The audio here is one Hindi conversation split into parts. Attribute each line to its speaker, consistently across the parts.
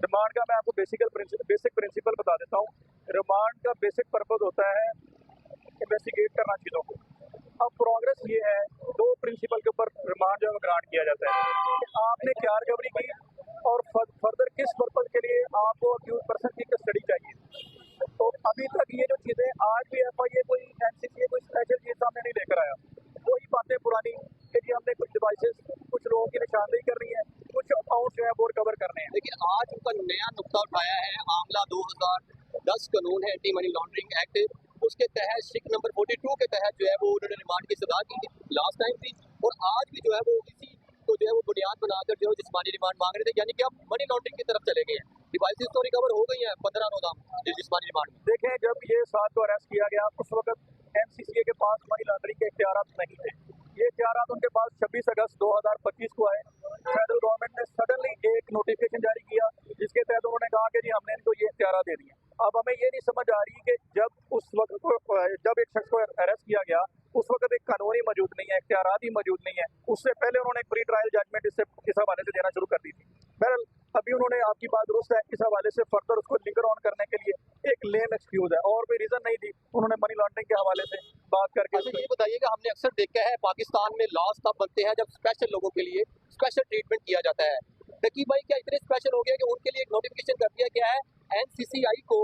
Speaker 1: रिमांड का मैं आपको बेसिक प्रिंसिपल बता देता हूँ। रिमांड का बेसिक पर्पज होता है इन्वेस्टिगेट करना चीज़ों को। अब प्रोग्रेस ये है, दो प्रिंसिपल के ऊपर रिमांड जो है ग्रांट किया जाता है कि आपने क्या रिकवरी की और फर्दर किस पर्पज के लिए आपको अक्यूज पर्सन की कस्टडी चाहिए। तो अभी तक ये जो चीज़ें आज भी FIA कोई MCCA कोई स्पेशल चीज़ सामने नहीं लेकर आया। वही बातें पुरानी कि जी हमने कुछ डिवाइसेस कुछ लोगों की निशानदेही कर रही है, कुछ अकाउंट जो है वो रिकवर करने हैं।
Speaker 2: लेकिन आज उनका नया नुक्ता उठाया है आमला 2010 कानून है एंटी मनी लॉन्ड्रिंग एक्ट, उसके तहत शिक नंबर 42 के तहत जो है वो उन्होंने रिमांड की सजा की लास्ट टाइम थी, और आज भी जो है वो इसी को जो है वो बुनियाद बनाकर जो है जिस्मानी रिमांड मांग रहे थे, यानी कि अब मनी लॉन्ड्रिंग की तरफ चले गए हैं। डिवाइसेस तो रिकवर हो गई हैं 15 रोजाम जिस्मानी रिमांड में।
Speaker 1: देखें, जब ये 7 को अरेस्ट किया गया उस वक्त MCCA के पास मनी लॉन्ड्रिंग के इख्तियारात नहीं थे। ये इख्तियारात उनके पास 26 अगस्त 2025 को आए। फेडरल गवर्नमेंट ने सडनली एक नोटिफिकेशन जारी किया जिसके तहत उन्होंने कहा कि जी हमने इनको ये इख्तियारात दे दिए। अब हमें ये नहीं समझ आ रही कि जब उस वक्त जब एक शख्स को अरेस्ट किया गया उस वक्त एक कानून ही मौजूद नहीं है, इख्तियारात ही मौजूद नहीं है। उससे पहले उन्होंने एक प्री ट्रायल जजमेंट इस हवाले से देना शुरू कर दी थी। बहरहाल अभी उन्होंने, आपकी बात दुरुस्त है, इस हवाले से फर्दर उसको लिंकर ऑन करने के लिए एक लेम एक्सक्यूज है और कोई रीजन नहीं दी। उन्होंने मनी लॉन्ड्रिंग के हवाले से बात करके।
Speaker 2: अच्छा ये बताइएगा, हमने अक्सर देखा है पाकिस्तान में लॉज तब बनते हैं जब स्पेशल लोगों के लिए स्पेशल ट्रीटमेंट किया जाता है। नकीब भाई क्या इतने स्पेशल हो गया कि उनके लिए एक नोटिफिकेशन कर दिया गया है NCCI को,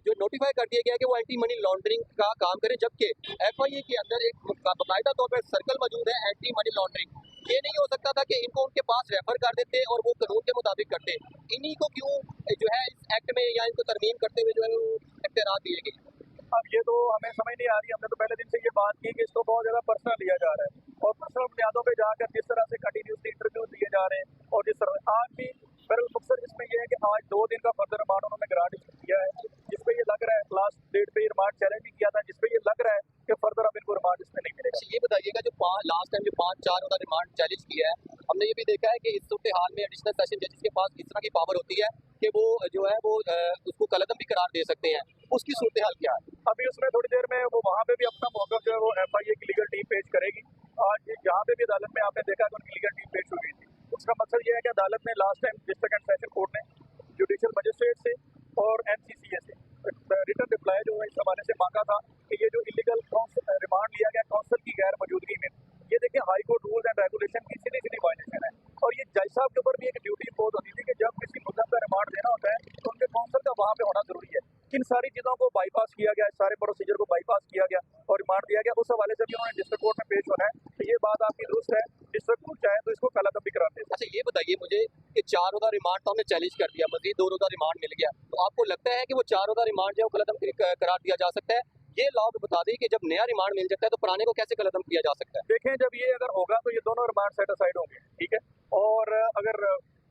Speaker 2: जो नोटिफाई कर दिया गया कि वो एंटी मनी लॉन्ड्रिंग का काम करें, जबकि FIA के अंदर एक बाकायदा तौर पर सर्कल मौजूद है एंटी मनी लॉन्ड्रिंग। ये नहीं हो सकता था कि इनको उनके पास रेफर कर देते और वो कानून के मुताबिक करते, इन्हीं को क्यों जो है इस एक्ट में या इनको तरमीम करते हुए जो है वो इख्तियार दिए गए?
Speaker 1: अब ये तो हमें समझ नहीं आ रही। हमने तो पहले दिन से ये बात की कि इसको बहुत ज्यादा पर्सनल लिया जा रहा है और पर्सनल बुनियादों पे जाकर जिस तरह से कंटिन्यूसली इंटरव्यू दिए जा रहे हैं और जिस तरह आज भी बहरहाल मकसद इसमें यह है कि आज 2 दिन का फर्दर रिमांड उन्होंने ग्रांट किया है, जिसपे ये लग रहा है लास्ट डेट पे रिमांड चैलेंज भी किया था, जिसपे ये लग रहा है कि फर्दर अब इनको रिमांड इसमें नहीं मिलेगा।
Speaker 2: ये बताइएगा जो लास्ट टाइम जो 5-4 उन्होंने रिमांड चैलेंज किया है, हमने ये भी देखा है कि इस सूरत हाल में एडिशनल सेशन जजेस के पास इस तरह की पावर होती है कि वो जो है वो उसको कलअदम भी करार दे सकते हैं। उसकी सूरत हाल क्या है?
Speaker 1: अभी उसमें थोड़ी देर में वो वहाँ पे भी अपना मौक़िफ़ जो है वो FIA की लीगल टीम पेश करेगी। आज यहाँ पे भी अदालत में आपने देखा कि उनकी लीगल टीम पेश हो गई थी। उसका मकसद ये है कि अदालत ने last time district and session court ने जुडिशल मजिस्ट्रेट से और MCCA से रिटन रिप्लाई जो है इस हवाले से मांगा था कि ये जो इलीगल रिमांड लिया गया काउंसिल की गैर मौजूदगी में, ये देखिए high court rules and regulation की सीधी सीधी वायलेशन है। और ये जज साहब के ऊपर भी एक ड्यूटी इम्पोज होती थी कि जब किसी मुद्दा का रिमांड देना होता है तो उनके काउंसिल का वहाँ पे होना जरूरी है। इन सारी चीज़ों को बाईपास किया गया, इस सारे प्रोसीजर को बाईपास किया गया और रिमांड दिया गया। उस हवाले से भी उन्होंने डिस्ट्रिक्ट कोर्ट में पेश होना है। तो ये बात आपकी दुरुस्त है, डिस्ट्रिक्ट कोर्ट चाहे तो इसको कलअदम भी करा दे।
Speaker 2: अच्छा ये बताइए मुझे कि 4 रोज़ा रिमांड तो हमने चैलेंज कर दिया, मजीद 2 रोज़ा रिमांड मिल गया, तो आपको लगता है कि वो 4 रोज़ा रिमांड जो है कलअदम करार दिया जा सकता है? ये लॉ बता दें कि जब नया रिमांड मिल जाता है तो पुराने को कैसे कलअदम किया जा सकता है?
Speaker 1: देखें, जब ये अगर होगा तो ये दोनों रिमांड सेट असाइड होंगे, ठीक है, और अगर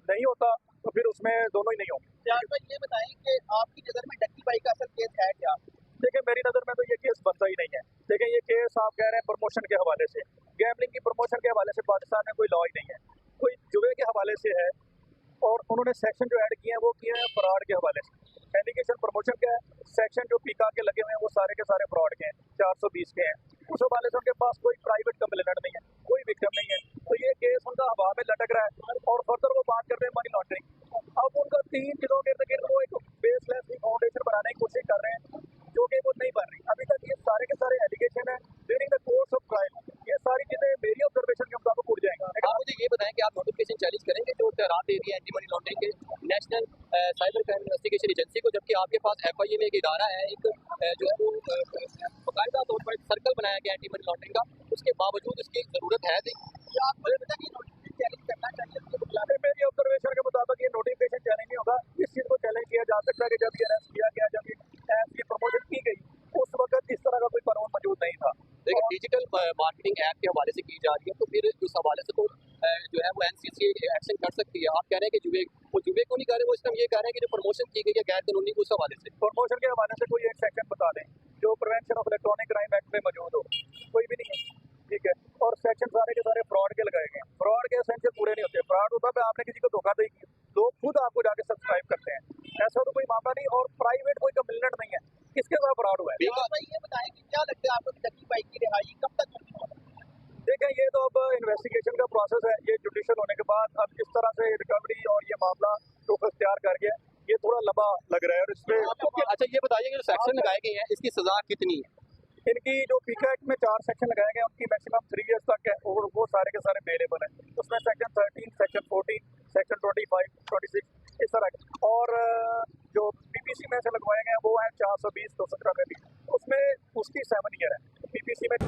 Speaker 1: नहीं होता तो फिर उसमें दोनों ही नहीं होंगे।
Speaker 3: यार भाई ये बताएं कि आपकी नज़र में डक्की भाई का असल केस है क्या?
Speaker 1: देखिए, मेरी नज़र में तो ये केस बनता ही नहीं है। देखिए, ये केस आप कह रहे हैं प्रमोशन के हवाले से, गैम्बलिंग की प्रमोशन के हवाले से पाकिस्तान में कोई लॉ ही नहीं है, कोई जुए के हवाले से है और उन्होंने सेक्शन जो ऐड किए हैं वो किए हैं फ्रॉड के हवाले से। एलिगेशन प्रमोशन का है, सेक्शन जो पीका के लगे हुए हैं वो सारे के सारे फ्रॉड के हैं, 420 के हैं। उस हवाले से उनके पास कोई प्राइवेट कंप्लेनेंट नहीं है, कोई विक्टिम नहीं है। तो ये केस उनका हवा में लटक रहा है और फर्दर वो बात कर रहे हैं मनी लॉन्ड्रिंग। अब उनका 3 चीज़ों के इर्द गिर्द वो एक बेसलेस फाउंडेशन बनाने की कोशिश कर रहे हैं जो कि वो नहीं बन रही। अभी तक ये सारे के सारे एलिगेशन है during the course of trial, ये सारी चीज़ें मेरी ऑब्जर्वेशन के मुताबिक उड़ जाएंगी।
Speaker 2: आप मुझे ये बताएं कि आप नोटिफिकेशन चैलेंज करेंगे जो रात दे रही है एंटी मनी लॉन्ड्रिंग के national cyber crime investigation agency को, जबकि आपके पास FIA में एक इदारा है, एक जो है वो बाकायदा तौर पर एक सर्कल बनाया गया एंटी मनी लॉन्ड्रिंग का, उसके बावजूद इसकी जरूरत है नहीं?
Speaker 3: आप मुझे पता कि नोटिफिकेशन चैलेंज करना चाहिए उसके मुकाबले
Speaker 1: मेरी ऑब्जर्वेशन के मुताबिक ये नोटिफिकेशन चैलेंज नहीं होगा। इस चीज़ को चैलेंज किया जा सकता है कि जब ये अरेस्ट किया गया, जब ये ऐप की प्रमोशन की गई, उस वक्त इस तरह का कोई कानून मौजूद नहीं था।
Speaker 2: देखिए डिजिटल मार्केटिंग ऐप के हवाले से की जा रही है, तो फिर उस हवाले से तो जो है वो NCCA एक्शन कर सकती है। आप कह रहे हैं कि वो जुए को नहीं कर रहे, वो इसमें ये कह रहे हैं कि जो प्रमोशन की गई है गैर कानूनी, उस हवाले से
Speaker 1: प्रमोशन के हवाले से कोई एक सेक्शन बता दें जो prevention of electronic crime act में मौजूद हो, कोई भी नहीं है, ठीक है। और सेक्शन सारे के सारे फ्रॉड के लगाए गए हैं। फ्रॉड के एसेंशियल पूरे नहीं होते। फ्रॉड होता है आपने किसी को धोखाधड़ी की, लोग खुद आपको जाके सब्सक्राइब करते हैं, ऐसा तो कोई मामला नहीं। और प्राइवेट कोई कंप्लेनेंट नहीं है, किसके साथ फ्रॉड हुआ है।
Speaker 3: यार भाई ये बताएं कि क्या लगता है आपको कि डक्की भाई की रिहाई कब तक मुमकिन होगी?
Speaker 1: देखें, ये तो अब इन्वेस्टिगेशन का प्रोसेस है, ये जुडिशियल होने के बाद अब इस तरह से रिकवरी और ये मामला प्रोसेस तैयार कर गया। ये थोड़ा लंबा लग रहा है और इसमें
Speaker 2: अच्छा ये बताइए कि जो सेक्शन लगाए गए हैं इसकी सजा कितनी है?
Speaker 1: इनकी जो पीका एक्ट में 4 सेक्शन लगाए गए हैं उनकी मैक्सिमम 3 इयर्स तक है और वो सारे के सारे अवेलेबल हैं। उसमें सेक्शन 13, सेक्शन 14, सेक्शन 25, 26 इस तरह के। और जो पीपीसी में से लगवाए गए हैं वो है 420, 217 में भी, उसमें उसकी 7 ईयर है पीपीसी में।